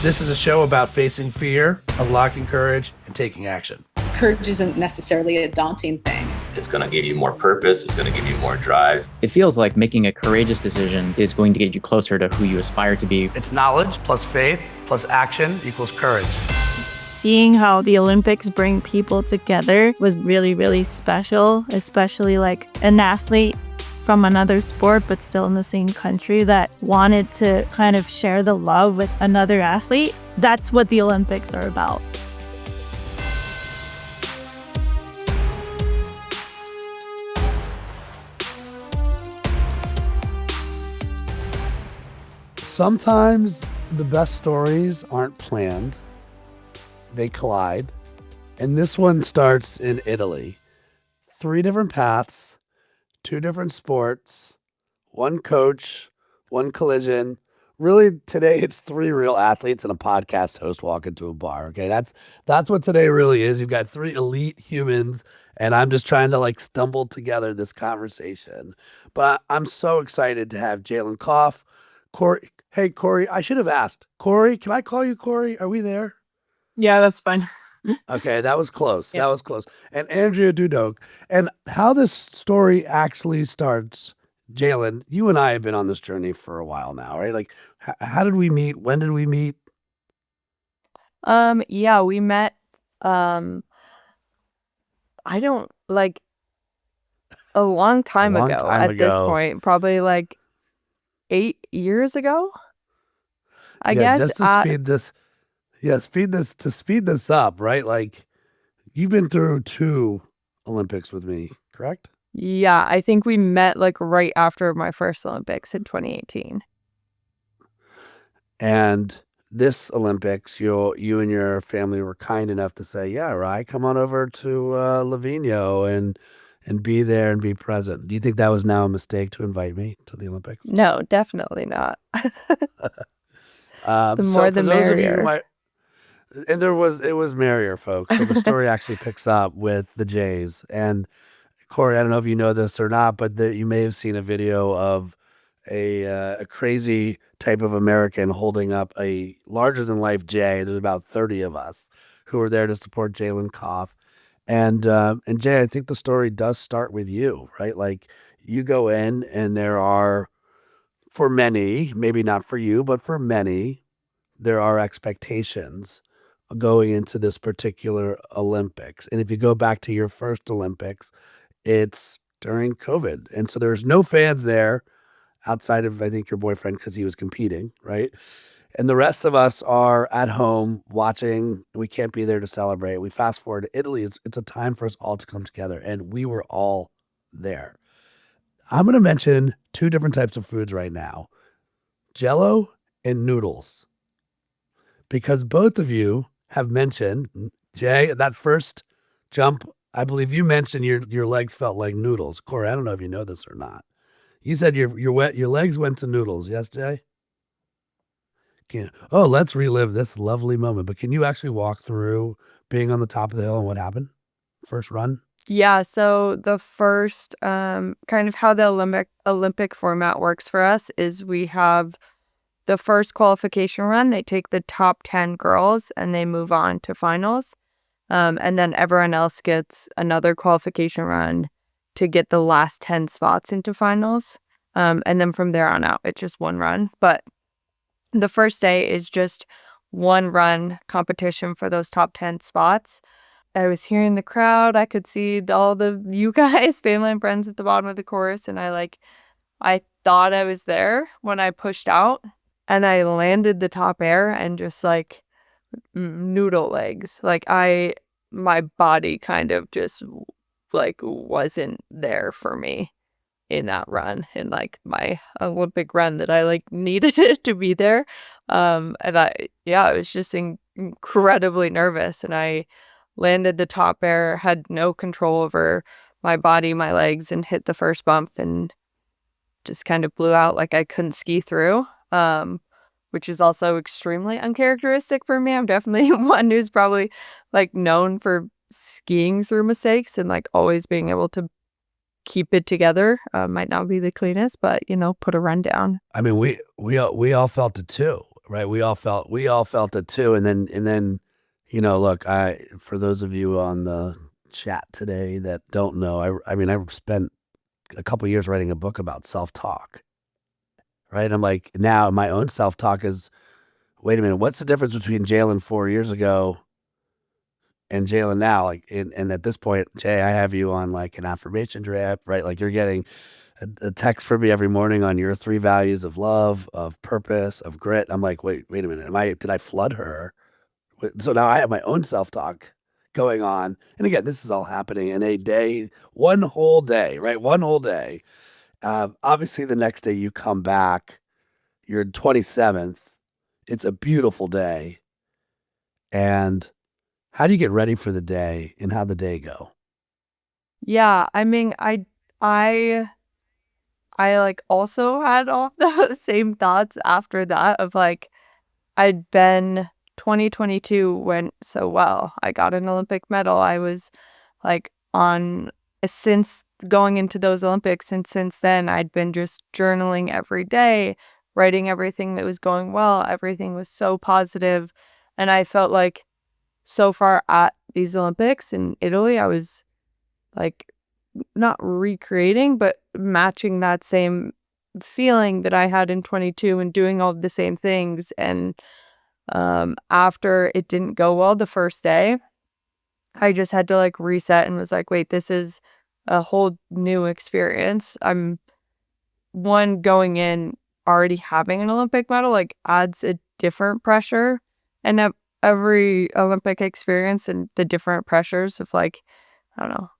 This is a show about facing fear, unlocking courage, and taking action. Courage isn't necessarily a daunting thing. It's going to give you more purpose. It's going to give you more drive. It feels like making a courageous decision is going to get you closer to who you aspire to be. It's knowledge plus faith plus action equals courage. Seeing how the Olympics bring people together was really, really special, especially like an athlete from another sport, but still in the same country that wanted to kind of share the love with another athlete. That's what the Olympics are about. Sometimes the best stories aren't planned. They collide. And this one starts in Italy. 3 different paths, 2 different sports, 1 coach, 1 collision. Really, today it's 3 real athletes and a podcast host walk into a bar. Okay, that's what today really is. You've got 3 elite humans, and I'm just trying to like stumble together this conversation. But I'm so excited to have Jaelin Kauf. Hey, Corey, I should have asked. Corey, can I call you Corey? Are we there? Yeah, that's fine. Okay, that was close. Yeah. That was close. And Andrea Do-Duc. And how this story actually starts, Jaelin, you and I have been on this journey for a while now, right? Like, how did we meet? When did we meet? Yeah, we met, I don't a long time ago at this point, probably like 8 years ago, I guess. Just to speed this up, right? Like, you've been through 2 Olympics with me, correct? Yeah, I think we met like right after my first Olympics in 2018. And this Olympics, you and your family were kind enough to say, yeah, right, come on over to Livigno and be there and be present. Do you think that was now a mistake to invite me to the Olympics? No, definitely not. The more the merrier. And it was merrier, folks. So the story actually picks up with the Jays. And Corey, I don't know if you know this or not, but you may have seen a video of a crazy type of American holding up a larger than life Jay. There's about 30 of us who were there to support Jaelin Kauf. And Jay, I think the story does start with you, right? Like, you go in and there are, for many, maybe not for you, but for many, there are expectations going into this particular Olympics. And if you go back to your first Olympics, it's during COVID. And so there's no fans there outside of, I think, your boyfriend because he was competing, right? And the rest of us are at home watching. We can't be there to celebrate. We fast forward to Italy. It's a time for us all to come together. And we were all there. I'm going to mention 2 different types of foods right now. Jello and noodles. Because both of you have mentioned, Jay, that first jump, I believe you mentioned your legs felt like noodles. Corey, I don't know if you know this or not. You said your legs went to noodles. Yes, Jay? Let's relive this lovely moment. But can you actually walk through being on the top of the hill and what happened? First run? Yeah, so the first kind of how the Olympic format works for us is we have the first qualification run. They take the top 10 girls and they move on to finals. And then everyone else gets another qualification run to get the last 10 spots into finals. And then from there on out, it's just 1 run. But the first day is just 1 run competition for those top 10 spots. I was hearing the crowd. I could see all the you guys, family and friends at the bottom of the course. And I thought I was there when I pushed out and I landed the top air and just like noodle legs. Like my body kind of just like wasn't there for me in that run, in like my Olympic run that I like needed it to be there. And I was just incredibly nervous, and I landed the top air, had no control over my body, my legs, and hit the first bump and just kind of blew out like I couldn't ski through, which is also extremely uncharacteristic for me. I'm definitely one who's probably like known for skiing through mistakes and like always being able to keep it together. Might not be the cleanest, but put a run down. I mean, we all felt it too, right? We all felt it too. And then, look, for those of you on the chat today that don't know, I mean, I spent a couple years writing a book about self-talk, right? I'm like, now my own self-talk is, wait a minute, what's the difference between Jaelin 4 years ago and Jaelin now? Like, and at this point, Jay, I have you on like an affirmation drip, right? Like you're getting a text from me every morning on your 3 values of love, of purpose, of grit. I'm like, wait a minute, did I flood her? So now I have my own self-talk going on. And again, this is all happening in a day, one whole day, right? One whole day. Obviously, the next day you come back, you're 27th. It's a beautiful day. And how do you get ready for the day and how the day go? Yeah, I mean, I like also had all the same thoughts after that of like, 2022 went so well. I got an Olympic medal. I was like since going into those Olympics, and since then I'd been just journaling every day, writing everything that was going well. Everything was so positive. And I felt like so far at these Olympics in Italy, I was like not recreating, but matching that same feeling that I had in 22 and doing all the same things. And after it didn't go well the first day, I just had to like reset and was like, wait, this is a whole new experience. I'm going in already having an Olympic medal, like adds a different pressure. And every Olympic experience and the different pressures of like, I don't know,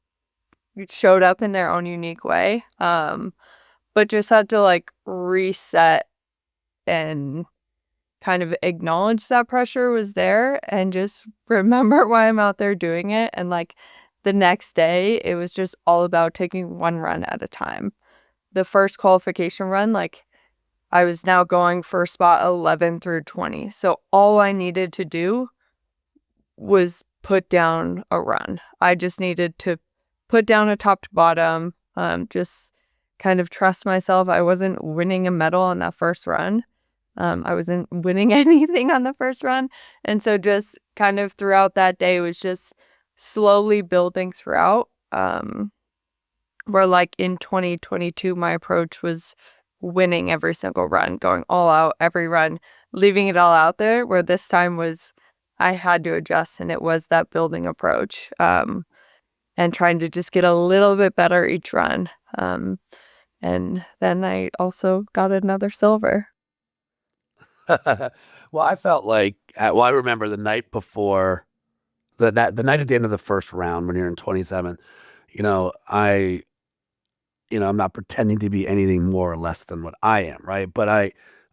it showed up in their own unique way. But just had to like reset and kind of acknowledge that pressure was there and just remember why I'm out there doing it. And like the next day, it was just all about taking one run at a time. The first qualification run, like I was now going for spot 11 through 20. So all I needed to do was put down a run. I just needed to put down a top to bottom, just kind of trust myself. I wasn't winning a medal on that first run. I wasn't winning anything on the first run. And so just kind of throughout that day was just slowly building throughout. Where like in 2022, my approach was winning every single run, going all out every run, leaving it all out there, where this time was I had to adjust, and it was that building approach, and trying to just get a little bit better each run. And then I also got another silver. Well, I felt like, I remember the night before, the night at the end of the first round when you're in 27th, I'm not pretending to be anything more or less than what I am, right? But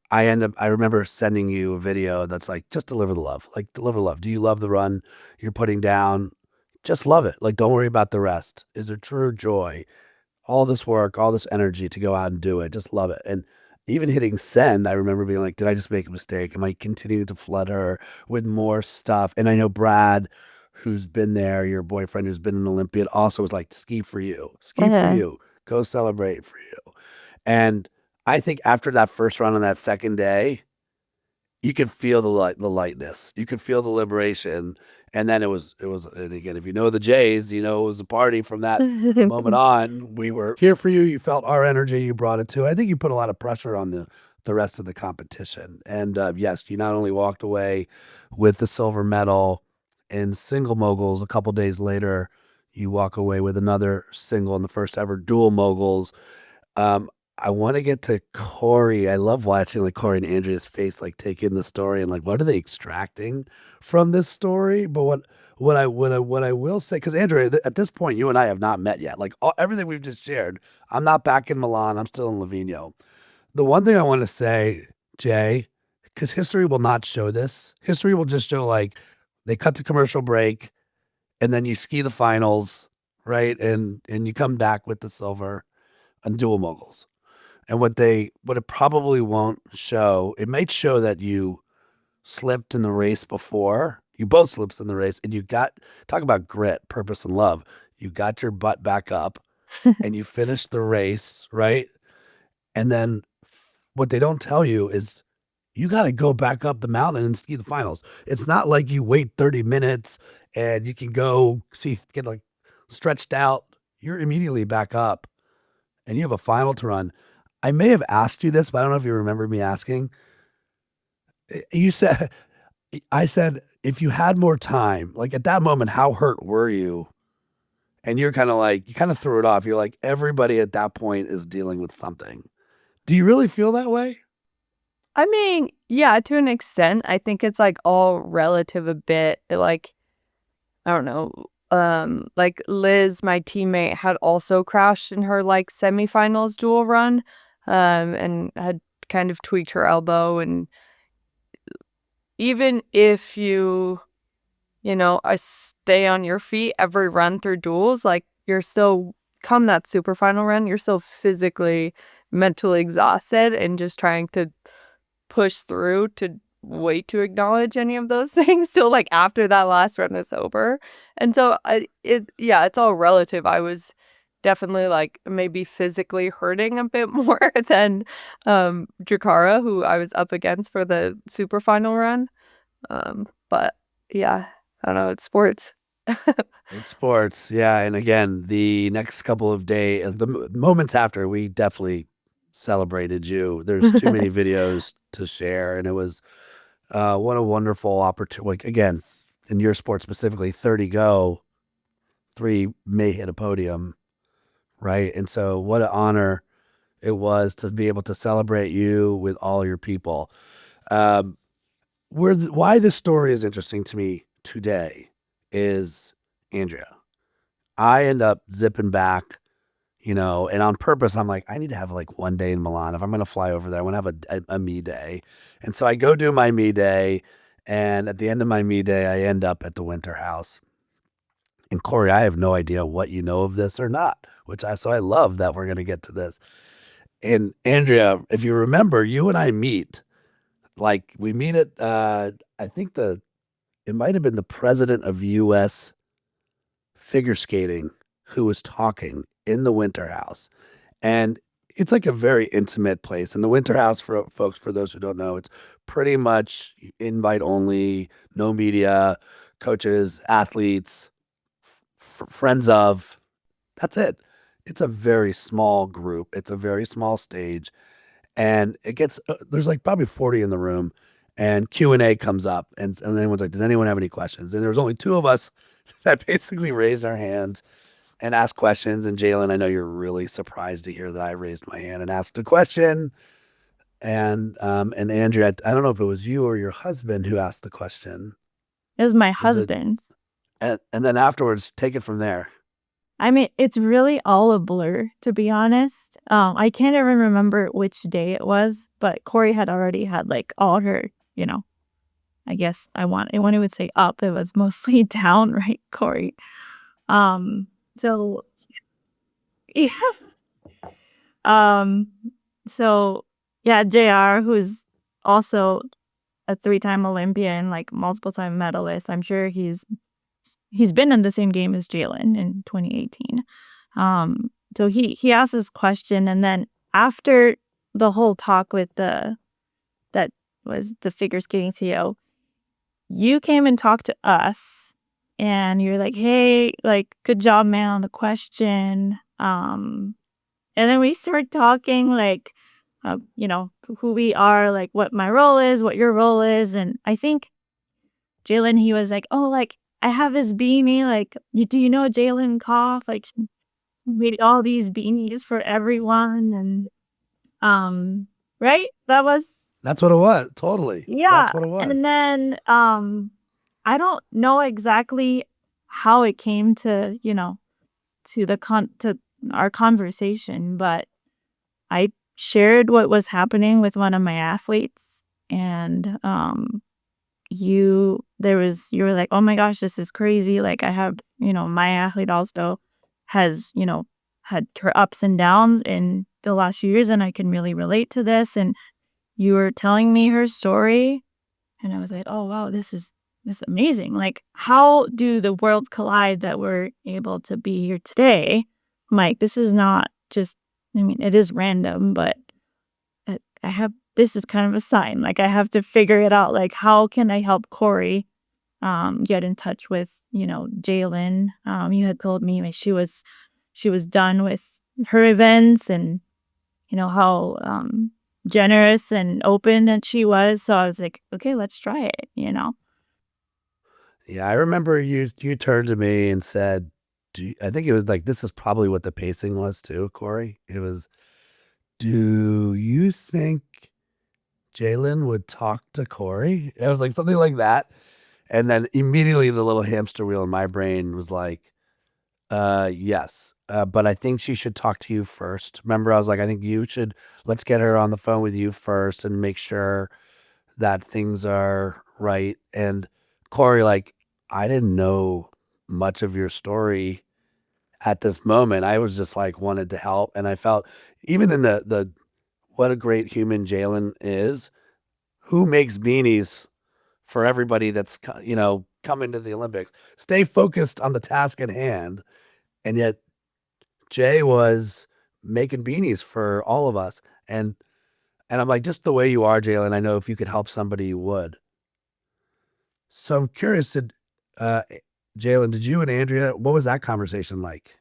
I remember sending you a video that's like, just deliver the love. Like, deliver love. Do you love the run you're putting down? Just love it. Like, don't worry about the rest. Is there true joy? All this work, all this energy to go out and do it. Just love it. And even hitting send, I remember being like, did I just make a mistake? Am I continuing to flood her with more stuff? And I know Brad, who's been there, your boyfriend who's been an Olympian, also was like, ski for you. Ski for you. Go celebrate for you. And I think after that first run on that second day, you could feel the lightness. You could feel the liberation. And then it was, and again, if you know the Jays, it was a party from that moment on. We were here for you. You felt our energy. You brought it to. I think you put a lot of pressure on the rest of the competition. And yes, you not only walked away with the silver medal in single moguls, a couple days later, you walk away with another single in the first ever dual moguls. I want to get to Corey. I love watching like Corey and Andrea's face, like take in the story and like, what are they extracting from this story? But what I will say, because Andrea, at this point, you and I have not met yet. Like everything we've just shared, I'm not back in Milan. I'm still in Livigno. The one thing I want to say, Jay, because history will not show this. History will just show like they cut to commercial break, and then you ski the finals, right? And you come back with the silver on dual moguls. And what it probably won't show, it might show that you slipped in the race before. You both slipped in the race, and talk about grit, purpose, and love. You got your butt back up and you finished the race, right? And then what they don't tell you is you got to go back up the mountain and ski the finals. It's not like you wait 30 minutes and you can go get like stretched out. You're immediately back up and you have a final to run. I may have asked you this, but I don't know if you remember me asking. I said, if you had more time, like at that moment, how hurt were you? And you're kind of like, you kind of threw it off. You're like, everybody at that point is dealing with something. Do you really feel that way? I mean, yeah, to an extent. I think it's like all relative a bit. Like, I don't know. Like Liz, my teammate, had also crashed in her like semifinals dual run, and had kind of tweaked her elbow. And even if you I stay on your feet every run through duels, like you're still come that super final run, you're still physically, mentally exhausted and just trying to push through to wait to acknowledge any of those things till like after that last run is over. And so it's all relative. I was definitely like maybe physically hurting a bit more than Jakara, who I was up against for the super final run. But yeah, I don't know, it's sports. It's sports, yeah. And again, the next couple of days, the moments after, we definitely celebrated you. There's too many videos to share, and it was what a wonderful opportunity. Like again, in your sport specifically, 30 go, 3 may hit a podium, right? And so, what an honor it was to be able to celebrate you with all your people. Why this story is interesting to me today is Andrea. I end up zipping back, and on purpose, I'm like, I need to have like one day in Milan. If I'm going to fly over there, I want to have a me day. And so I go do my me day. And at the end of my me day, I end up at the Winter House. And Corey, I have no idea what you know of this or not, so I love that we're going to get to this. And Andrea, if you remember, you and I meet, like we meet at, I think it might have been the president of U.S. figure skating who was talking in the Winter House. And it's like a very intimate place. And the Winter House, for folks, for those who don't know, it's pretty much invite only, no media, coaches, athletes, friends of. That's it. It's a very small group. It's a very small stage. And it gets, there's like probably 40 in the room. And Q&A comes up. And anyone's like, does anyone have any questions? And there was only 2 of us that basically raised our hands and asked questions. And Jaelin, I know you're really surprised to hear that I raised my hand and asked a question. And Andrea, I don't know if it was you or your husband who asked the question. It was my husband. And then afterwards, take it from there. I mean, it's really all a blur, to be honest. I can't even remember which day it was, but Corey had already had like all her, I guess when it would say up, it was mostly down, right, Corey? So yeah. So yeah, JR, who's also a 3-time Olympian, like multiple time medalist. I'm sure he's been in the same game as Jaelin in 2018. So he asked this question, and then after the whole talk with that was the figure skating CEO, you came and talked to us, and you're like, hey, like, good job, man, on the question. And then we start talking, like, who we are, like, what my role is, what your role is. And I think Jaelin, he was like, oh, like, I have this beanie, like, do you know Jaelin Kauf? Like, made all these beanies for everyone. And, right? That's what it was. Totally. Yeah. That's what it was. And then, I don't know exactly how it came to, to our conversation, but I shared what was happening with one of my athletes, and you were like, oh my gosh, this is crazy. Like, I have, my athlete also has, had her ups and downs in the last few years, and I can really relate to this. And you were telling me her story, and I was like, oh wow, this is amazing. Like, how do the worlds collide that we're able to be here today? Mike, this is not just, I mean, it is random, but I have this is kind of a sign. Like, I have to figure it out. Like, how can I help Corey get in touch with, Jaelin? You had told me like, she was done with her events, and how generous and open that she was. So I was like, okay, let's try it. Yeah, I remember you turned to me and said, I think it was like, this is probably what the pacing was too, Corey. It was, do you think Jaelin would talk to Corey? It was like something like that. And then immediately the little hamster wheel in my brain was like, yes. But I think she should talk to you first. Remember, I was like, I think let's get her on the phone with you first and make sure that things are right. And Corey, like, I didn't know much of your story at this moment. I was just like wanted to help. And I felt even in the what a great human Jaelin is, who makes beanies for everybody that's, coming to the Olympics. Stay focused on the task at hand. And yet Jay was making beanies for all of us. And I'm like, just the way you are, Jaelin, I know if you could help somebody, you would. So I'm curious, Jaelin, did you and Andrea, what was that conversation like?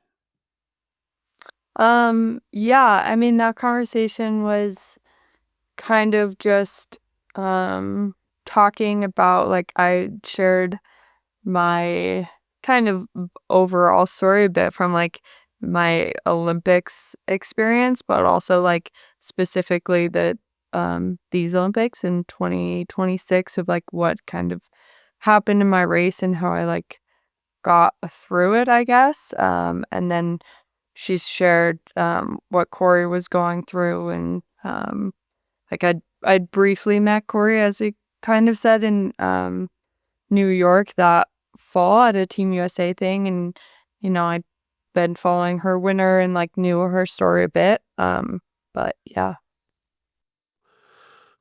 Yeah, I mean, that conversation was kind of just talking about, like, I shared my kind of overall story a bit from like my Olympics experience, but also like specifically these Olympics in 2026 of like what kind of happened in my race and how I like got through it, I guess. And then she's shared what Corey was going through, and like I'd briefly met Corey, as we kind of said, in New York that fall at a Team USA thing, and I'd been following her winner and like knew her story a bit. But yeah.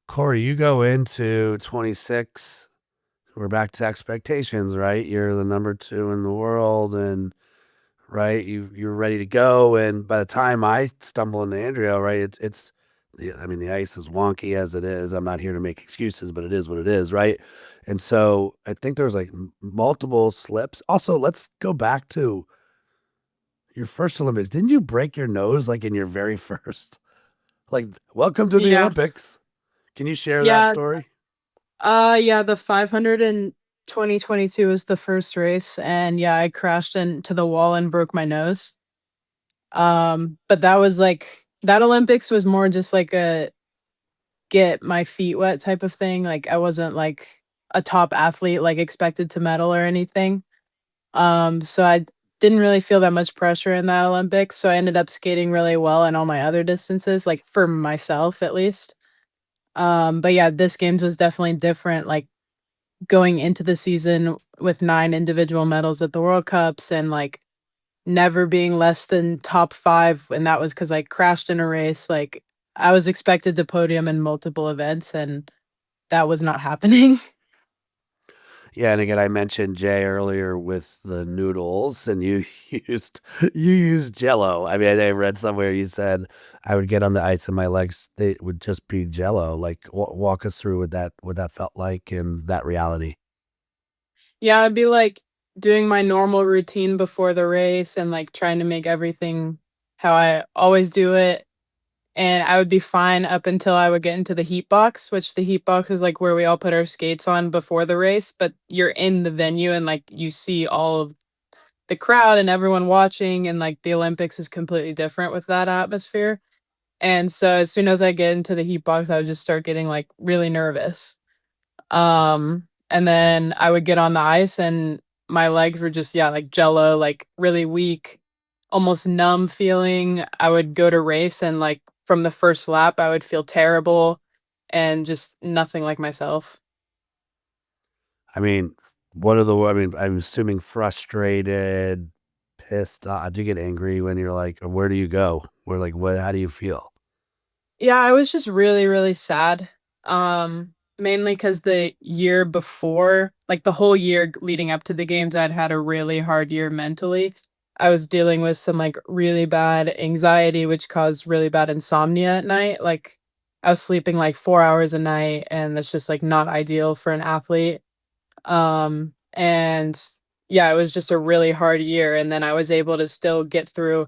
Corey, you go into 26. We're back to expectations, right? You're the number 2 in the world, and right, you're ready to go. And by the time I stumble into Andrea, right, the ice is wonky as it is. I'm not here to make excuses, but it is what it is, right? And so I think there was like multiple slips. Also, let's go back to your first Olympics. Didn't you break your nose like in your very first? Like, welcome to the Yeah. Olympics. Can you share that Yeah. story? Yeah, the 500 in 2022 was the first race, and yeah, I crashed into the wall and broke my nose. But that was like that Olympics was more just like a get my feet wet type of thing. Like, I wasn't like a top athlete, like expected to medal or anything. So I didn't really feel that much pressure in that Olympics. So I ended up skating really well in all my other distances, like for myself at least. But yeah, this games was definitely different. Like, going into the season with 9 individual medals at the World Cups, and like never being less than top 5, and that was because I crashed in a race. Like, I was expected to podium in multiple events, and that was not happening. Yeah, and again, I mentioned Jay earlier with the noodles, and you used Jello. I mean, I read somewhere you said I would get on the ice and my legs they would just be Jello. Like, walk us through what that felt like in that reality. Yeah, I'd be like doing my normal routine before the race and like trying to make everything how I always do it. And I would be fine up until I would get into the heat box, which the heat box is like where we all put our skates on before the race, but you're in the venue and like you see all of the crowd and everyone watching, and like the Olympics is completely different with that atmosphere. And so as soon as I get into the heat box, I would just start getting like really nervous. And then I would get on the ice and my legs were just, yeah, like jello, like really weak, almost numb feeling. I would go to race and like from the first lap, I would feel terrible and just nothing like myself. I mean, I'm assuming frustrated, pissed. Do you get angry when you're like, where do you go? Where, like, how do you feel? Yeah, I was just really, really sad. Mainly because the year before, like the whole year leading up to the games, I'd had a really hard year mentally. I was dealing with some like really bad anxiety, which caused really bad insomnia at night. Like, I was sleeping like 4 hours a night, and that's just like not ideal for an athlete. And yeah, it was just a really hard year. And then I was able to still get through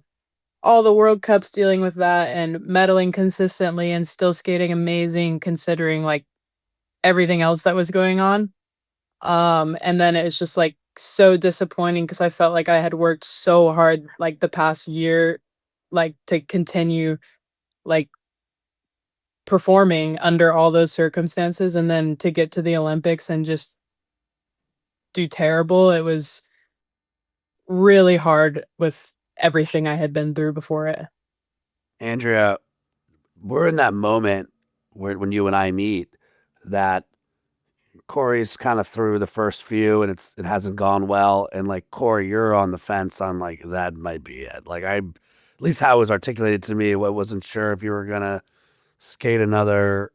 all the World Cups dealing with that and medaling consistently and still skating amazing considering like everything else that was going on. And then it's just like so disappointing because I felt like I had worked so hard like the past year, like to continue like performing under all those circumstances and then to get to the Olympics and just do terrible. It was really hard with everything I had been through before it. Andrea, we're in that moment where when you and I meet that Corey's kind of through the first few and it hasn't gone well, and like Corey, you're on the fence on like that might be it. Like at least how it was articulated to me, I wasn't sure if you were gonna skate another,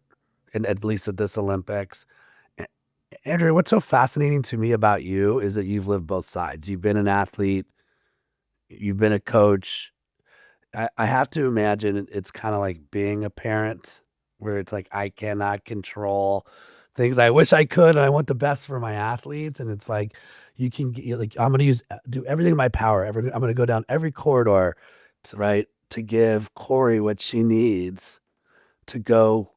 and at least at this Olympics. Andrea, what's so fascinating to me about you is that you've lived both sides. You've been an athlete, you've been a coach. I have to imagine it's kind of like being a parent where it's like I cannot control things. I wish I could, and I want the best for my athletes. And it's like you can like I'm gonna do everything in my power. I'm gonna go down every corridor to give Corey what she needs to go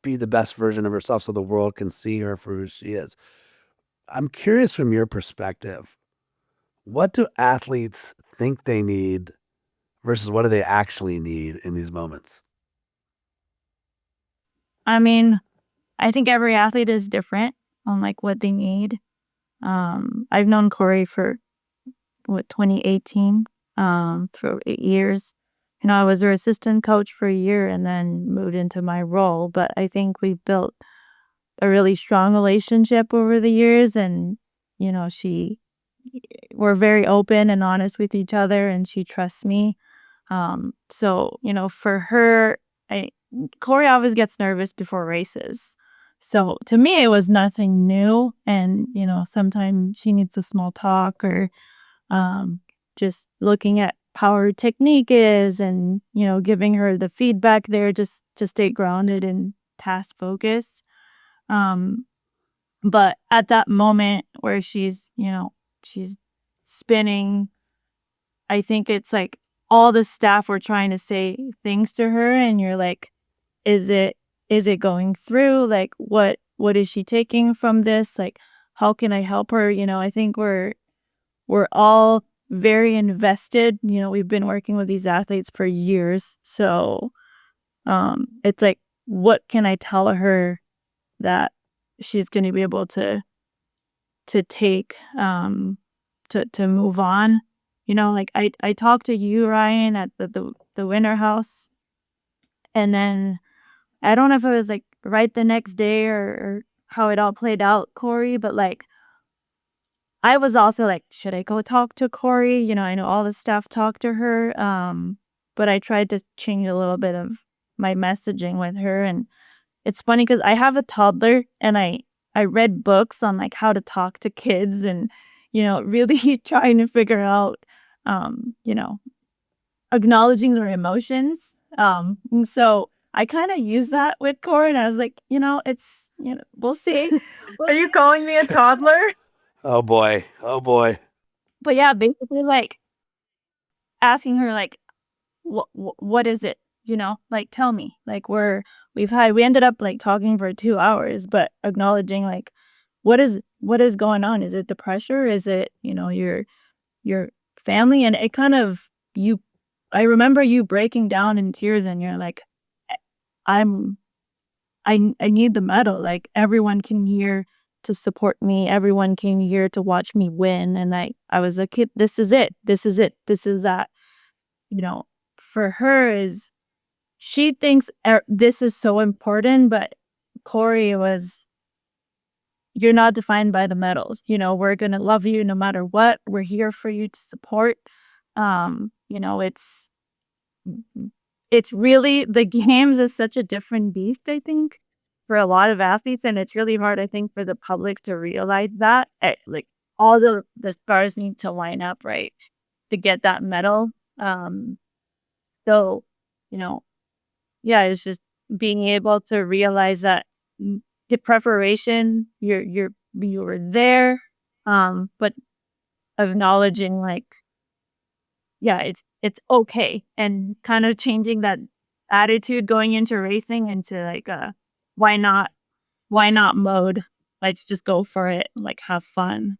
be the best version of herself so the world can see her for who she is. I'm curious from your perspective, what do athletes think they need versus what do they actually need in these moments? I mean, I think every athlete is different on like what they need. I've known Corey for 2018, for 8 years. You know, I was her assistant coach for a year and then moved into my role. But I think we've built a really strong relationship over the years, and you know, we're very open and honest with each other, and she trusts me. So you know, for her, Corey always gets nervous before races. So to me, it was nothing new. And, you know, sometimes she needs a small talk or just looking at how her technique is and, you know, giving her the feedback there just to stay grounded and task focused. Um, but at that moment where she's spinning, I think it's like all the staff were trying to say things to her, and you're like, is it going through? Like, what is she taking from this? Like, how can I help her? You know, I think we're all very invested. You know, we've been working with these athletes for years. So it's like, what can I tell her that she's going to be able to take to move on? You know, like I talked to you, Ryan, at the winter house, and then I don't know if it was like right the next day or how it all played out, Corey, but like I was also like, should I go talk to Corey? You know, I know all the staff talked to her, but I tried to change a little bit of my messaging with her. And it's funny because I have a toddler, and I read books on like how to talk to kids and, you know, really trying to figure out, you know, acknowledging their emotions. And so I kind of used that with Corey, and I was like, you know, we'll see. Are you calling me a toddler? Oh boy. Oh boy. But yeah, basically like asking her like, what is it? You know, like tell me. Like we ended up like talking for 2 hours, but acknowledging like what is going on? Is it the pressure? Is it, you know, your family? And it kind of I remember you breaking down in tears, and you're like, I'm I need the medal. Like everyone came here to support me. Everyone came here to watch me win. And I was like, this is it. This is it. This is that. You know, for her is she thinks this is so important, but Corey was, you're not defined by the medals. You know, we're gonna love you no matter what. We're here for you to support. You know, it's really, the games is such a different beast, I think, for a lot of athletes, and it's really hard, I think, for the public to realize that. Like all the stars need to line up right to get that medal. So, you know, yeah, it's just being able to realize that the preparation, you were there, but acknowledging like, yeah, it's okay, and kind of changing that attitude going into racing into like why not why not mode. Let's just go for it, like have fun.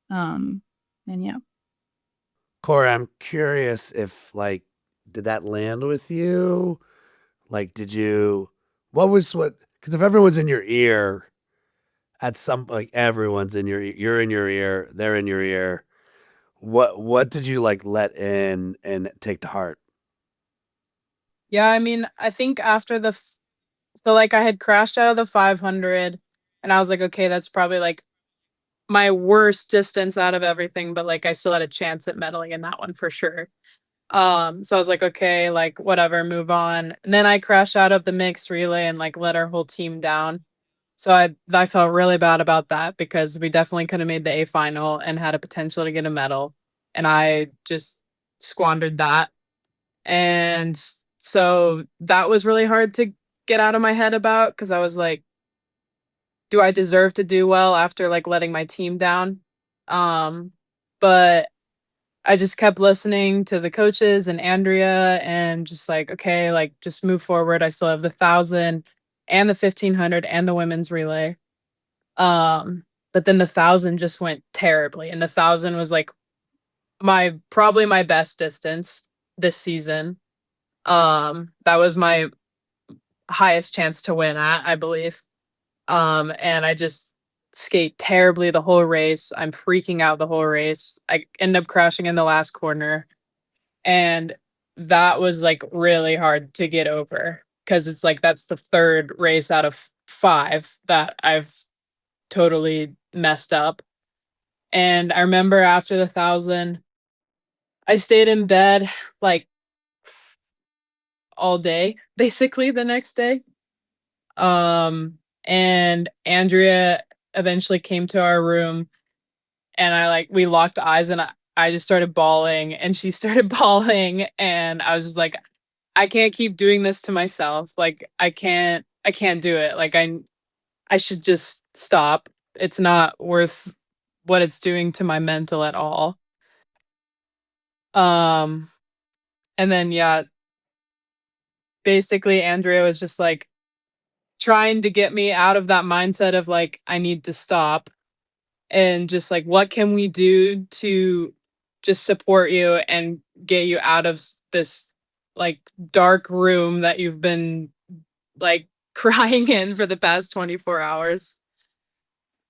Um, and yeah. Corey, I'm curious if like, did that land with you? Like, because if everyone's in your ear at some, like everyone's in your, you're in your ear, they're in your ear. What did you like let in and take to heart? Yeah, I mean, I think after so like I had crashed out of the 500 and I was like, okay, that's probably like my worst distance out of everything, but like I still had a chance at medaling in that one for sure. So I was like, okay, like whatever, move on. And then I crashed out of the mixed relay and like let our whole team down. So I felt really bad about that because we definitely could have made the A final and had a potential to get a medal. And I just squandered that. And so that was really hard to get out of my head about because I was like, do I deserve to do well after like letting my team down? But I just kept listening to the coaches and Andrea and just like, okay, like just move forward. I still have the 1,000 and the 1,500 and the women's relay. But then the 1,000 just went terribly. And the 1,000 was like probably my best distance this season. That was my highest chance to win at, I believe. And I just skate terribly the whole race. I'm freaking out the whole race. I end up crashing in the last corner. And that was like really hard to get over because it's like that's the third race out of 5 that I've totally messed up. And I remember after the 1,000, I stayed in bed like all day, basically the next day. And Andrea eventually came to our room and we locked eyes and I just started bawling and she started bawling and I was just like, I can't keep doing this to myself. Like I can't do it. Like I should just stop. It's not worth what it's doing to my mental at all. Um and then yeah, basically Andrea was just like trying to get me out of that mindset of like I need to stop and just like what can we do to just support you and get you out of this like dark room that you've been like crying in for the past 24 hours.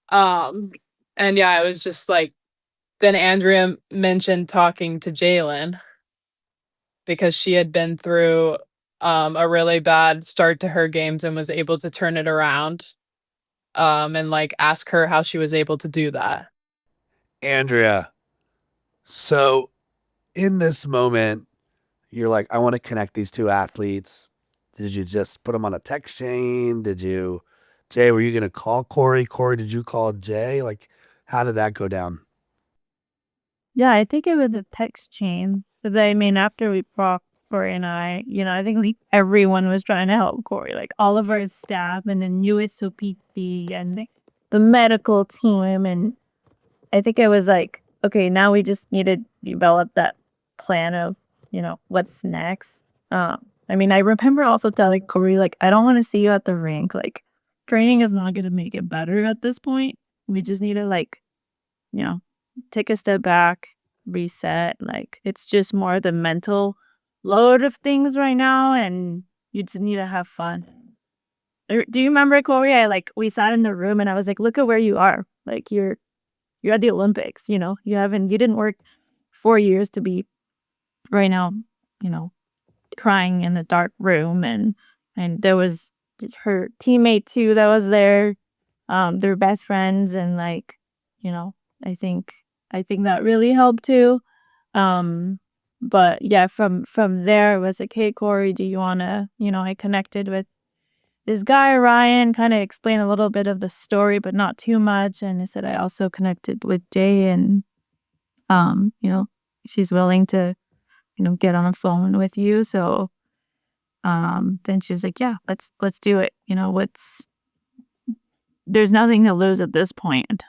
Um and yeah, it was just like then Andrea mentioned talking to Jaelin because she had been through a really bad start to her games and was able to turn it around. And like ask her how she was able to do that. Andrea, so in this moment, you're like, I want to connect these two athletes. Did you just put them on a text chain? Jay, were you going to call Corey? Corey, did you call Jay? Like, how did that go down? Yeah, I think it was a text chain. But I mean, after we talked, Corey and I, I think like everyone was trying to help Corey, like all of our staff and then USOPT and the medical team. And I think it was like, okay, now we just need to develop that plan of, what's next. I mean, I remember also telling Corey, like, I don't want to see you at the rink. Like, training is not going to make it better at this point. We just need to, like, take a step back, reset. Like, it's just more the mental load of things right now, and you just need to have fun. Do you remember, Corey? We sat in the room and I was like, look at where you are. Like, you're at the Olympics, you didn't work 4 years to be right now, crying in the dark room. And there was her teammate too that was there. They're best friends. And I think that really helped too. But yeah, from there it was like, hey, Corey, do you want to, I connected with this guy, Ryan, kind of explained a little bit of the story, but not too much. And I said, I also connected with Jay and, she's willing to, get on a phone with you. So then she's like, yeah, let's do it. There's nothing to lose at this point.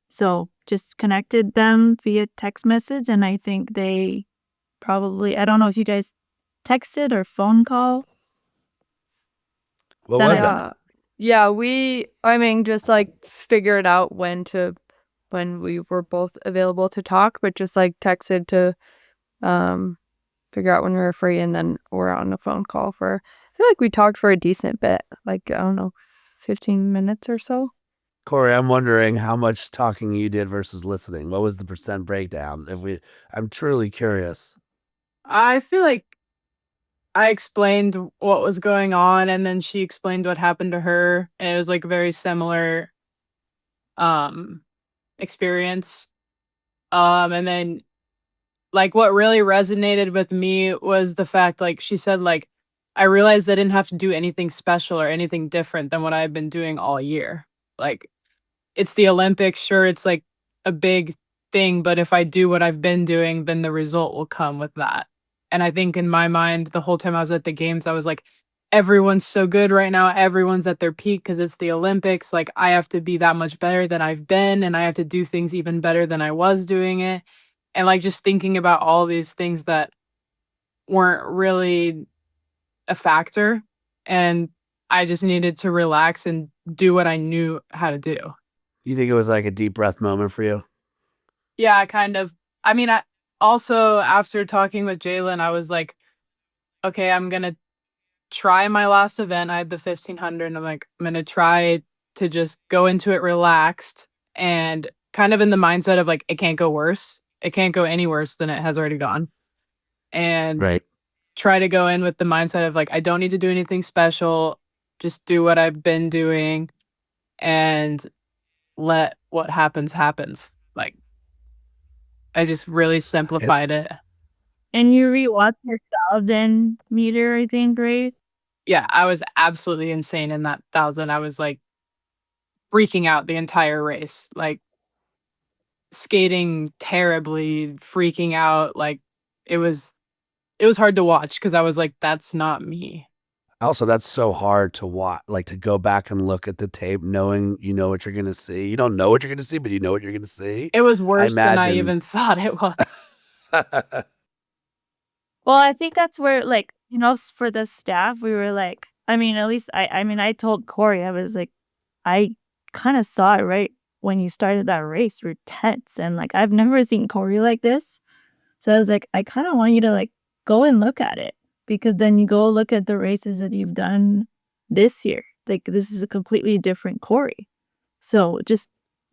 So just connected them via text message, and I think they probably, I don't know if you guys texted or phone call. What Then was I- it? Yeah, just like figure it out when we were both available to talk, but just like texted to figure out when we were free, and then we're on a phone call I feel like we talked for a decent bit, like, I don't know, 15 minutes or so. Corey, I'm wondering how much talking you did versus listening. What was the percent breakdown? I'm truly curious. I feel like I explained what was going on, and then she explained what happened to her, and it was like a very similar experience. And then like what really resonated with me was the fact, like she said, like, I realized I didn't have to do anything special or anything different than what I've been doing all year. Like, it's the Olympics, sure, it's like a big thing, but if I do what I've been doing, then the result will come with that. And I think in my mind, the whole time I was at the games, I was like, everyone's so good right now. Everyone's at their peak because it's the Olympics. Like, I have to be that much better than I've been, and I have to do things even better than I was doing it. And like just thinking about all these things that weren't really a factor. And I just needed to relax and do what I knew how to do. You think it was like a deep breath moment for you? Yeah, kind of. I mean, I also, after talking with Jaelin, I was like, okay, I'm going to try my last event. I had the 1500, and I'm like, I'm going to try to just go into it relaxed and kind of in the mindset of like, it can't go worse. It can't go any worse than it has already gone. And Right. try to go in with the mindset of like, I don't need to do anything special. Just do what I've been doing and let what happens. Like, I just really simplified it. And you rewatched your 1,000 meter, I think, race. Yeah, I was absolutely insane in that 1,000. I was like freaking out the entire race, like skating terribly, freaking out. Like, it was hard to watch because I was like, that's not me. Also, that's so hard to watch, like to go back and look at the tape, knowing you know what you're going to see. You don't know what you're going to see, but you know what you're going to see. It was worse than I imagine- even thought it was. Well, I think that's where, like, for the staff, we were like, I mean, at least I told Corey, I was like, I kind of saw it right when you started that race. You're tense, and like, I've never seen Corey like this. So I was like, I kind of want you to like go and look at it, because then you go look at the races that you've done this year. Like, this is a completely different Corey. So just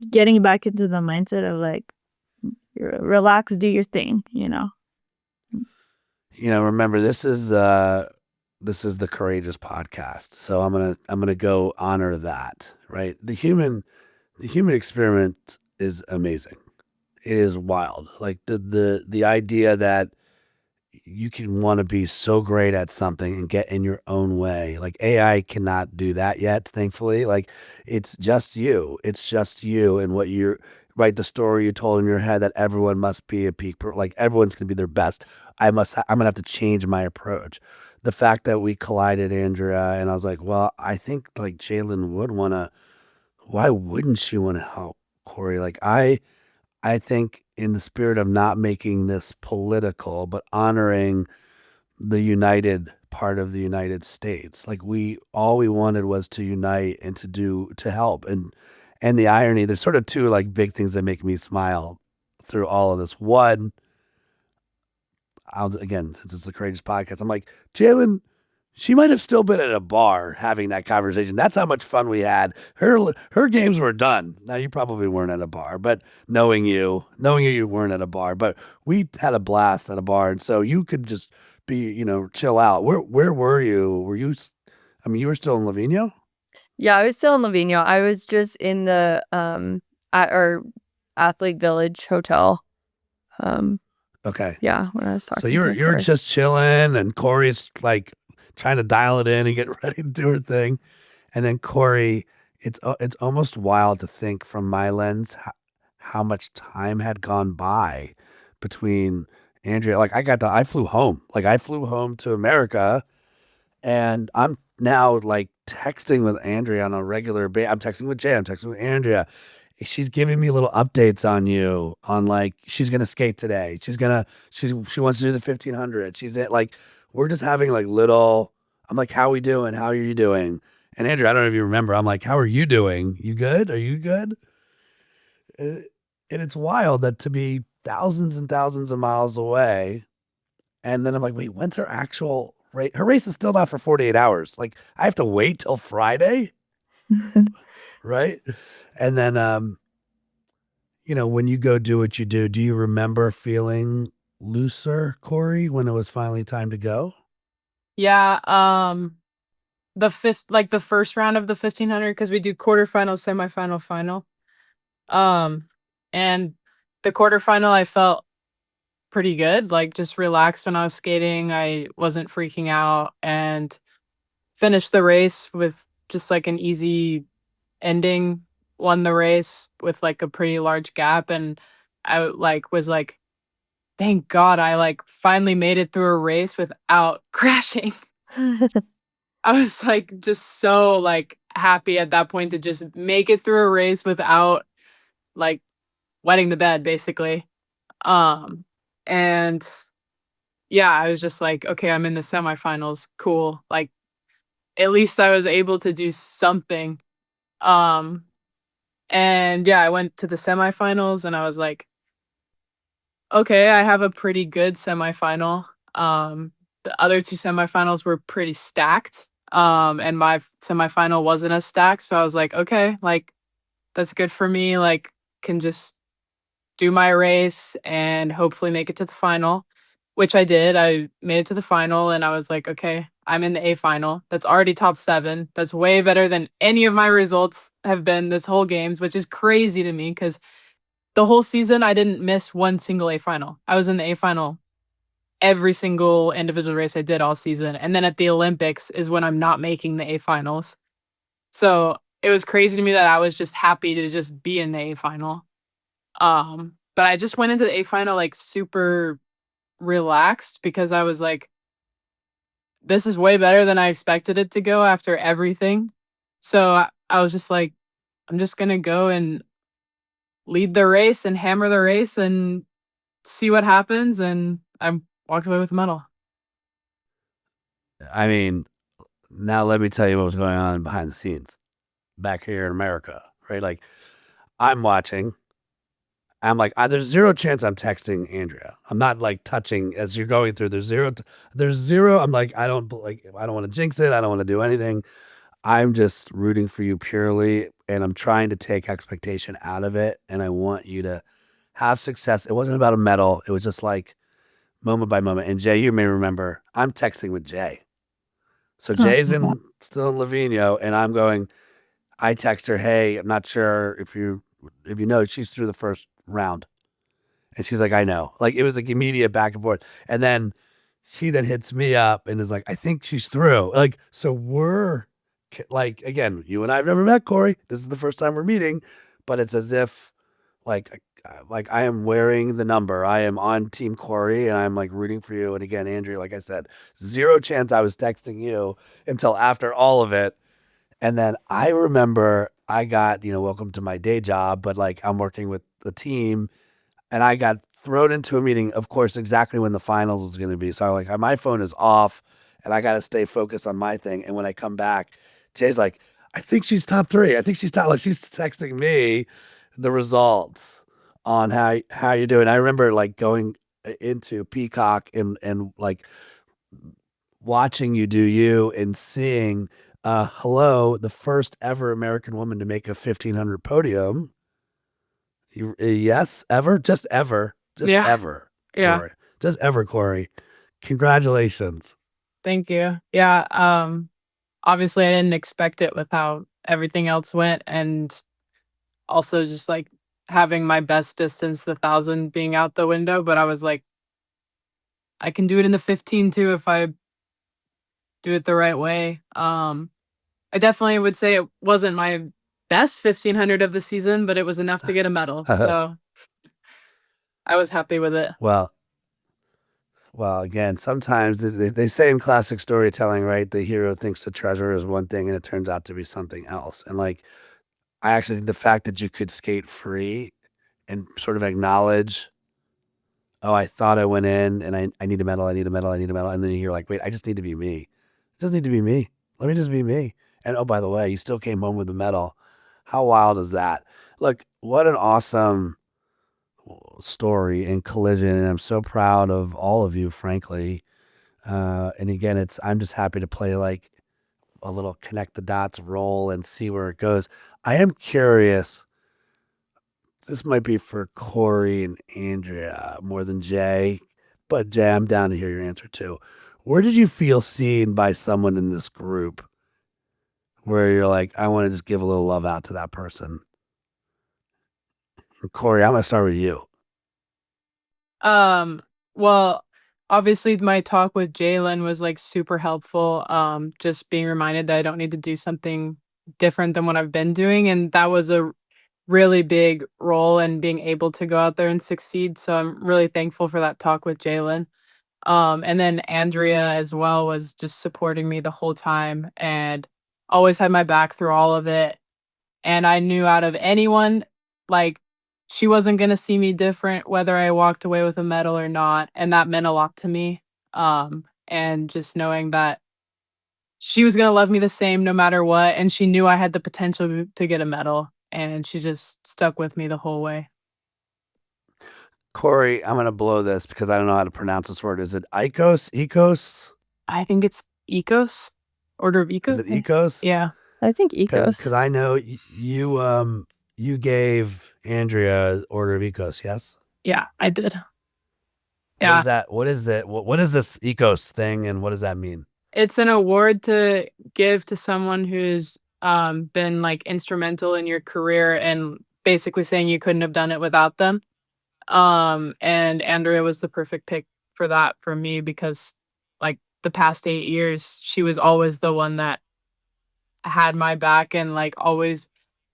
getting back into the mindset of like, relax, do your thing, Remember, this is the Courageous podcast. So I'm gonna go honor that, right? The human experiment is amazing. It is wild. Like the idea that you can want to be so great at something and get in your own way. Like, AI cannot do that yet, thankfully. Like, it's just you. It's just you and what you're right. The story you told in your head that everyone must be a peak, like everyone's gonna be their best. I'm gonna have to change my approach. The fact that we collided, Andrea, and I was like, well, I think like Jaelin would want to. Why wouldn't she want to help Corey? Like, I think in the spirit of not making this political, but honoring the united part of the United States. Like, all we wanted was to unite and to help. And the irony, there's sort of two like big things that make me smile through all of this. One, again, since it's the Courageous podcast, I'm like, Jaelin, she might have still been at a bar having that conversation. That's how much fun we had. Her games were done. Now, you probably weren't at a bar, but knowing you weren't at a bar. But we had a blast at a bar, and so you could just be, chill out. Where were you? Were you? I mean, you were still in Lavino? Yeah, I was still in Lavino. I was just in the at our Athlete Village hotel. Okay. Yeah, when I was talking. So you were Corey. just chilling, and Corey's like trying to dial it in and get ready to do her thing, and then Corey, it's almost wild to think from my lens how much time had gone by between Andrea. Like, I flew home. Like, I flew home to America And I'm now like texting with Andrea on a regular basis. I'm texting with Jay. I'm texting with Andrea. She's giving me little updates on you on like, she's going to skate today. She wants to do the 1500. We're just having like little, I'm like, how are we doing? How are you doing? And Andrea, I don't know if you remember, I'm like, how are you doing? You good? Are you good? And it's wild that to be thousands and thousands of miles away. And then I'm like, wait, when's her actual race? Her race is still not for 48 hours. Like, I have to wait till Friday, right? And then, when you go do what you do you remember feeling looser, Corey, when it was finally time to go? Yeah, the first round of the 1500, because we do quarterfinal, semifinal, final. And the quarterfinal, I felt pretty good, like just relaxed when I was skating. I wasn't freaking out and finished the race with just like an easy ending, won the race with like a pretty large gap. And I was like, thank God I like finally made it through a race without crashing. I was like just so like happy at that point to just make it through a race without like wetting the bed basically. And yeah, I was just like, okay, I'm in the semifinals. Cool. Like at least I was able to do something. Um and yeah, I went to the semifinals and I was like, okay, I have a pretty good semifinal. The other two semifinals were pretty stacked. And my semifinal wasn't as stacked. So I was like, okay, like that's good for me. Like can just do my race and hopefully make it to the final, which I did. I made it to the final and I was like, okay, I'm in the A final. That's already top 7. That's way better than any of my results have been this whole games, which is crazy to me because the whole season I didn't miss one single A final. I was in the A final every single individual race I did all season. And then at the Olympics is when I'm not making the A finals. So it was crazy to me that I was just happy to just be in the A final. But I just went into the A final like super relaxed because I was like, this is way better than I expected it to go after everything. So I was just like, I'm just gonna go and lead the race and hammer the race and see what happens. And I walked away with a medal. I mean, now let me tell you what was going on behind the scenes back here in America, right? Like, I'm watching. I'm like, there's zero chance I'm texting Andrea. I'm not like touching as you're going through. There's zero. I'm like, I don't want to jinx it. I don't want to do anything. I'm just rooting for you purely, and I'm trying to take expectation out of it. And I want you to have success. It wasn't about a medal. It was just like moment by moment. And Jay, you may remember, I'm texting with Jay. So Jay's still in Livigno, and I'm going. I text her, hey, I'm not sure if you know, she's through the first round. And she's like, I know. Like, it was like immediate back and forth. And then she then hits me up and is like, I think she's through. Like, so we're like, again, you and I have never met, Corey. This is the first time we're meeting, but it's as if like I am wearing the number. I am on Team Corey and I'm like rooting for you. And again, Andrea, like I said, zero chance I was texting you until after all of it. And then I remember I got, welcome to my day job, but like I'm working with the team and I got thrown into a meeting, of course, exactly when the finals was going to be. So I'm like, my phone is off and I got to stay focused on my thing. And when I come back, Jay's like, I think she's top 3. I think she's top, like she's texting me the results on how you're doing. I remember like going into Peacock and like watching you do you and seeing hello, the first ever American woman to make a 1500 podium. Yes, ever, just ever, Yeah. ever. Yeah. Corey. Just ever, Corey. Congratulations. Thank you. Yeah. Obviously I didn't expect it with how everything else went. And also just like having my best distance, the 1,000 being out the window. But I was like, I can do it in the 15 too if I do it the right way. I definitely would say it wasn't my best 1500 of the season, but it was enough to get a medal. So I was happy with it. Well, Well, again, sometimes they say in classic storytelling, right? The hero thinks the treasure is one thing and it turns out to be something else. And like, I actually think the fact that you could skate free and sort of acknowledge, oh, I thought I went in and I need a medal, I need a medal, I need a medal. And then you're like, wait, I just need to be me. It just need to be me. Let me just be me. And oh, by the way, you still came home with a medal. How wild is that? Look, what an awesome story and collision. And I'm so proud of all of you, frankly. And again, I'm just happy to play like a little connect the dots role and see where it goes. I am curious. This might be for Corey and Andrea more than Jay, but Jay, I'm down to hear your answer too. Where did you feel seen by someone in this group where you're like, I want to just give a little love out to that person? And Corey, I'm going to start with you. Well, obviously my talk with Jaelin was like super helpful. Just being reminded that I don't need to do something different than what I've been doing. And that was a really big role in being able to go out there and succeed. So I'm really thankful for that talk with Jaelin. And then Andrea as well was just supporting me the whole time and always had my back through all of it. And I knew out of anyone, like, she wasn't gonna see me different whether I walked away with a medal or not, and that meant a lot to me. And just knowing that she was gonna love me the same no matter what, and she knew I had the potential to get a medal, and she just stuck with me the whole way. Corey, I'm going to blow this because I don't know how to pronounce this word. Is it Icos? Ecos? I think it's Ecos, Order of Ecos. Is it Ecos? Yeah. I think ecos. Because I know you gave Andrea Order of Ecos, yes? Yeah, I did. What Yeah. is that? What is that? What is this Ecos thing and what does that mean? It's an award to give to someone who's been like instrumental in your career and basically saying you couldn't have done it without them. And Andrea was the perfect pick for that for me because like the past 8 years, she was always the one that had my back and like always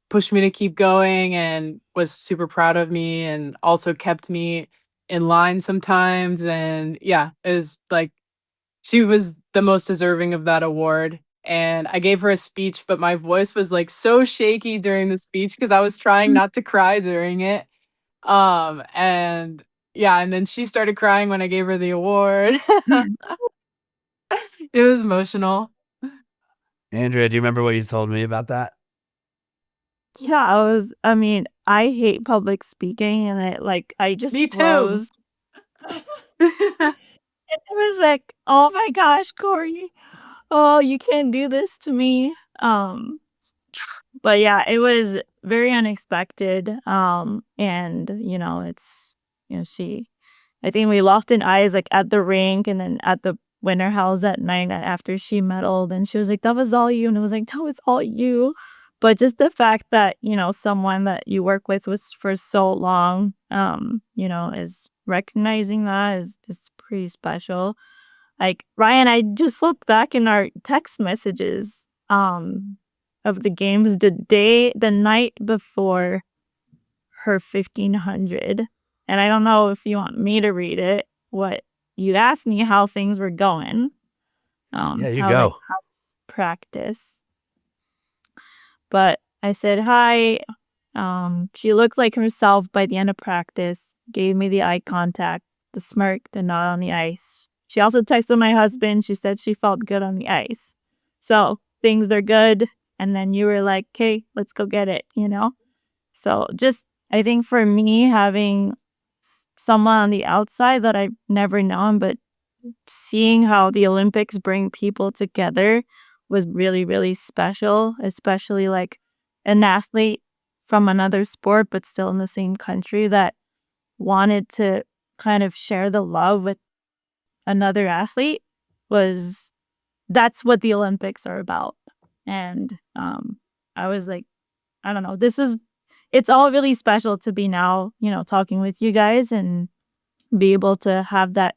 pushed me to keep going and was super proud of me and also kept me in line sometimes. And yeah, it was like she was the most deserving of that award. And I gave her a speech, but my voice was like so shaky during the speech because I was trying not to cry during it. And yeah, and then she started crying when I gave her the award. It was emotional. Andrea, do you remember what you told me about that? Yeah, I mean, I hate public speaking and I just Me too. froze. It was like, oh my gosh, Corey. Oh, you can't do this to me. But yeah, it was very unexpected. And I think we locked in eyes like at the rink and then at the winter house at night after she medaled and she was like, that was all you. And it was like, that was all you. But just the fact that, someone that you work with was for so long, is recognizing that is pretty special. Like Ryan, I just looked back in our text messages of the games the night before her 1500. And I don't know if you want me to read it. What you asked me how things were going. Yeah, you how, go. like, how's practice. But I said hi. She looked like herself by the end of practice, gave me the eye contact, the smirk, the nod on the ice. She also texted my husband. She said she felt good on the ice. So things are good. And then you were like, okay, let's go get it, So just, I think for me, having someone on the outside that I've never known, but seeing how the Olympics bring people together was really, really special, especially like an athlete from another sport, but still in the same country that wanted to kind of share the love with another athlete that's what the Olympics are about. And I was like, I don't know, it's all really special to be now, talking with you guys and be able to have that,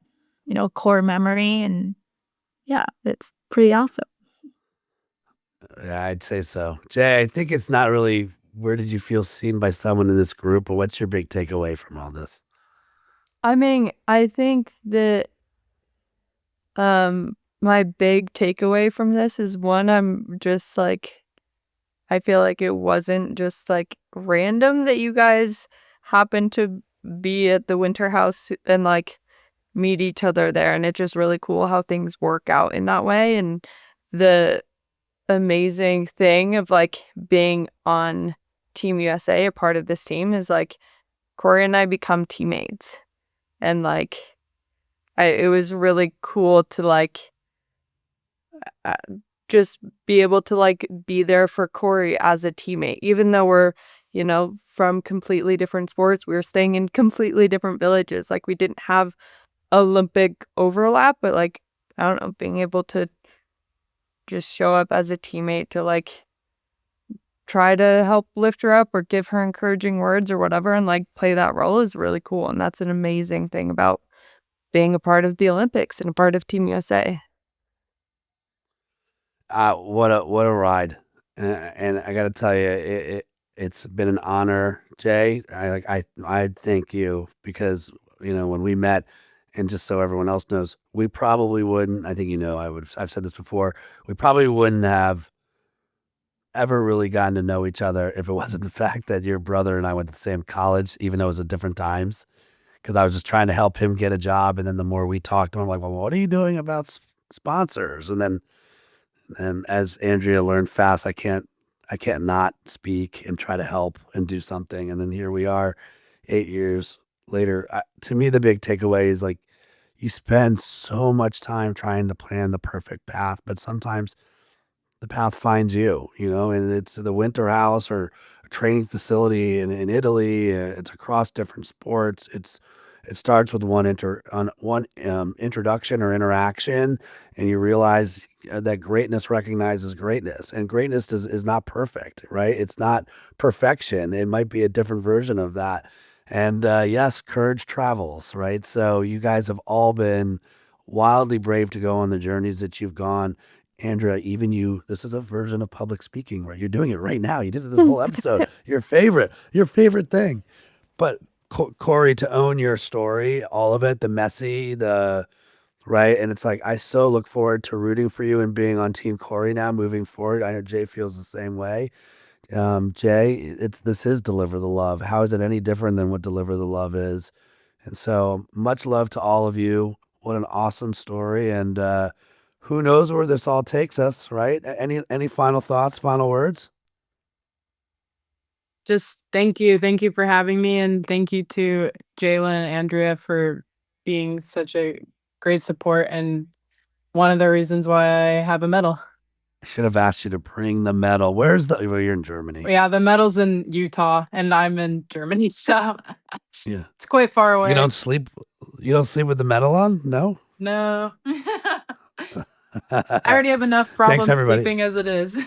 core memory. And yeah, it's pretty awesome. Yeah, I'd say so. Jay, I think it's not really where did you feel seen by someone in this group, or what's your big takeaway from all this? I mean, I think that My big takeaway from this is one, I'm just like, I feel like it wasn't just like random that you guys happened to be at the winter house and like meet each other there. And it's just really cool how things work out in that way. And the amazing thing of like being on Team USA, a part of this team, is like Corey and I become teammates. And like, it was really cool to like just be able to like be there for Corey as a teammate, even though we're, you know, from completely different sports. We were staying in completely different villages. Like we didn't have Olympic overlap, but like, I don't know, being able to just show up as a teammate to like try to help lift her up or give her encouraging words or whatever and like play that role is really cool. And that's an amazing thing about being a part of the Olympics and a part of Team USA. What a ride. And I got to tell you, it's been an honor, Jay. I thank you because, you know, when we met, and just so everyone else knows, we probably wouldn't, I think, you know, I've said this before, we probably wouldn't have ever really gotten to know each other if it wasn't the fact that your brother and I went to the same college, even though it was at different times, because I was just trying to help him get a job. And then the more we talked to him, I'm like, well, what are you doing about sponsors? And as Andrea learned fast, I can't not speak and try to help and do something. And then here we are 8 years later. To me, the big takeaway is like, you spend so much time trying to plan the perfect path, but sometimes the path finds you, you know, and it's the winter house or a training facility in Italy. It's across different sports. It starts with one introduction or interaction, and you realize that greatness recognizes greatness, and greatness is not perfect, right? It's not perfection. It might be a different version of that. And yes, courage travels, right? So you guys have all been wildly brave to go on the journeys that you've gone. Andrea, even you, this is a version of public speaking, right? You're doing it right now. You did it this whole episode. Your favorite thing. But Corey, to own your story, all of it, the messy, right? And it's like, I so look forward to rooting for you and being on Team Corey now moving forward. I know Jay feels the same way. Jay, this is Deliver the Love. How is it any different than what Deliver the Love is? And so much love to all of you. What an awesome story. And who knows where this all takes us, right? Any final thoughts, final words? Just thank you. Thank you for having me. And thank you to Jaelin and Andrea for being such a great support and one of the reasons why I have a medal. I should have asked you to bring the medal. Well, you're in Germany. Yeah, the medal's in Utah and I'm in Germany, so Yeah. it's quite far away. You don't sleep with the medal on? No? No. I already have enough problems sleeping as it is.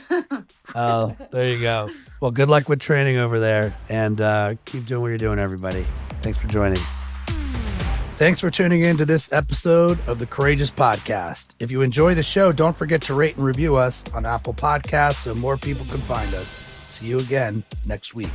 Oh, there you go. Well, good luck with training over there, and keep doing what you're doing, everybody. Thanks for joining. Thanks for tuning in to this episode of the Courageous Podcast. If you enjoy the show, don't forget to rate and review us on Apple Podcasts so more people can find us. See you again next week.